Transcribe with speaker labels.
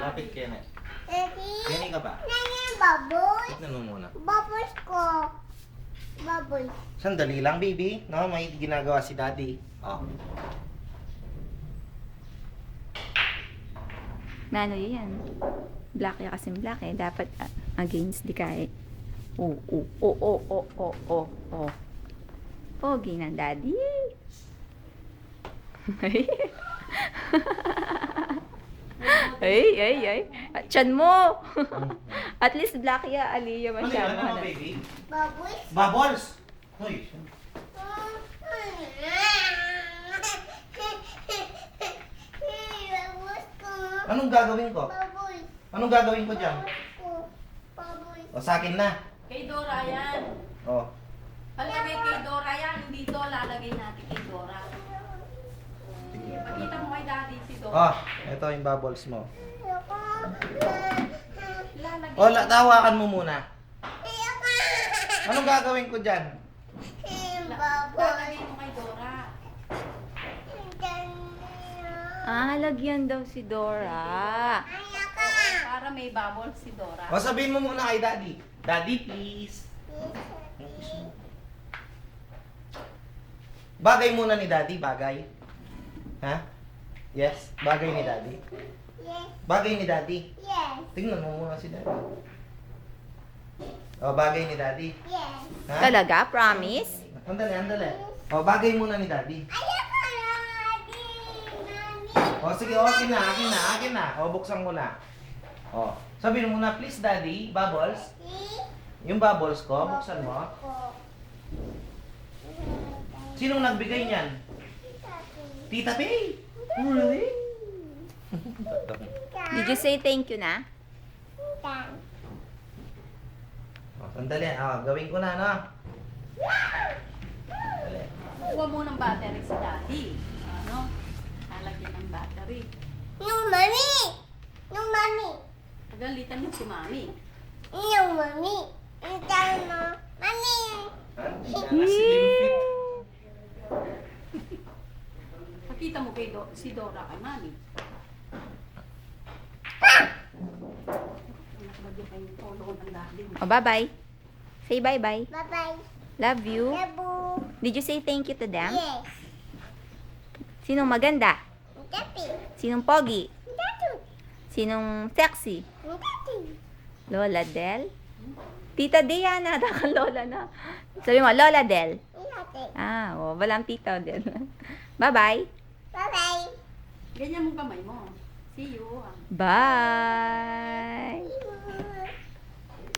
Speaker 1: Lapit kayo na.
Speaker 2: Daddy?
Speaker 1: Kini ka ba?
Speaker 2: Nangyay baboy?
Speaker 1: Tignan mo muna.
Speaker 2: Baboy ko. Baboy.
Speaker 1: Sandali lang, baby. No, may ginagawa si daddy. Oh.
Speaker 3: Nano yan? Black ya kasing black eh. Dapat against di ka eh. Oh, oh, oh, oh, oh, oh, oh, oh. Pogi ng daddy. Ay. Tiyan mo. At least black ya, Aliyah
Speaker 1: Ano yun?
Speaker 3: masyado.
Speaker 1: Ano, baby?
Speaker 2: Baboy?
Speaker 1: Bubbles! Hoy.
Speaker 2: Baboy ko.
Speaker 1: Anong gagawin ko?
Speaker 2: Baboy.
Speaker 1: Anong gagawin ko dyan?
Speaker 2: Baboy.
Speaker 1: O, sa akin na.
Speaker 4: Kay Dora yan.
Speaker 1: O.
Speaker 4: Palagay kay Dora yan. Dito lalagay natin kay Dora. Pakita mo kay daddy si Dora.
Speaker 1: Oh, ito yung bubbles mo.
Speaker 4: Lalagay.
Speaker 1: O, tawakan mo muna. Anong gagawin ko dyan?
Speaker 4: Lalagay mo kay Dora.
Speaker 3: Lagyan daw si Dora.
Speaker 4: Para may bubble si Dora.
Speaker 1: O, sabihin mo muna kay daddy. Daddy, please. Bagay muna ni daddy, bagay. Ha? Yes? Bagay ni daddy? Bagay ni daddy? Tingnan mo muna si daddy. O, bagay ni daddy. Ha?
Speaker 3: Talaga? Promise?
Speaker 1: Andali. O, bagay muna ni daddy. O, sige, akin na. O, buksan mo na. O, sabihin mo na, please daddy, bubbles. Yung bubbles ko, buksan mo. Sinong nagbigay niyan? Tita Pei. Really?
Speaker 3: Did you say thank you na?
Speaker 1: O, sandali. O, gawin ko na, no? Sandali.
Speaker 4: Kuha mo ng battery si daddy. Ano? Lalagyan ng battery.
Speaker 2: Yung mami! Yung mami!
Speaker 4: Pagalitan mo si mami.
Speaker 2: Yung mami! Yung tayo mo! Mami!
Speaker 1: Ha? Slim fit.
Speaker 4: Pakita mo kay si Dora kay mami. Nakalagyan pa yung tono ng daddy.
Speaker 3: Oh, bye-bye. Say bye-bye.
Speaker 2: Bye-bye!
Speaker 3: Love you.
Speaker 2: Labu!
Speaker 3: Did you say thank you to them?
Speaker 2: Yes!
Speaker 3: Sinong maganda?
Speaker 2: Tapi!
Speaker 3: Sinong pogi?
Speaker 2: Tatu!
Speaker 3: Sinong sexy?
Speaker 2: Tatu!
Speaker 3: Lola Del? Tita Diana, kang Lola na. Sabi mo, Lola Del.
Speaker 2: Inate!
Speaker 3: Walang tita Del. Bye-bye.
Speaker 2: Bye-bye!
Speaker 4: Ganyan mo kamay mo. See you.
Speaker 3: Bye.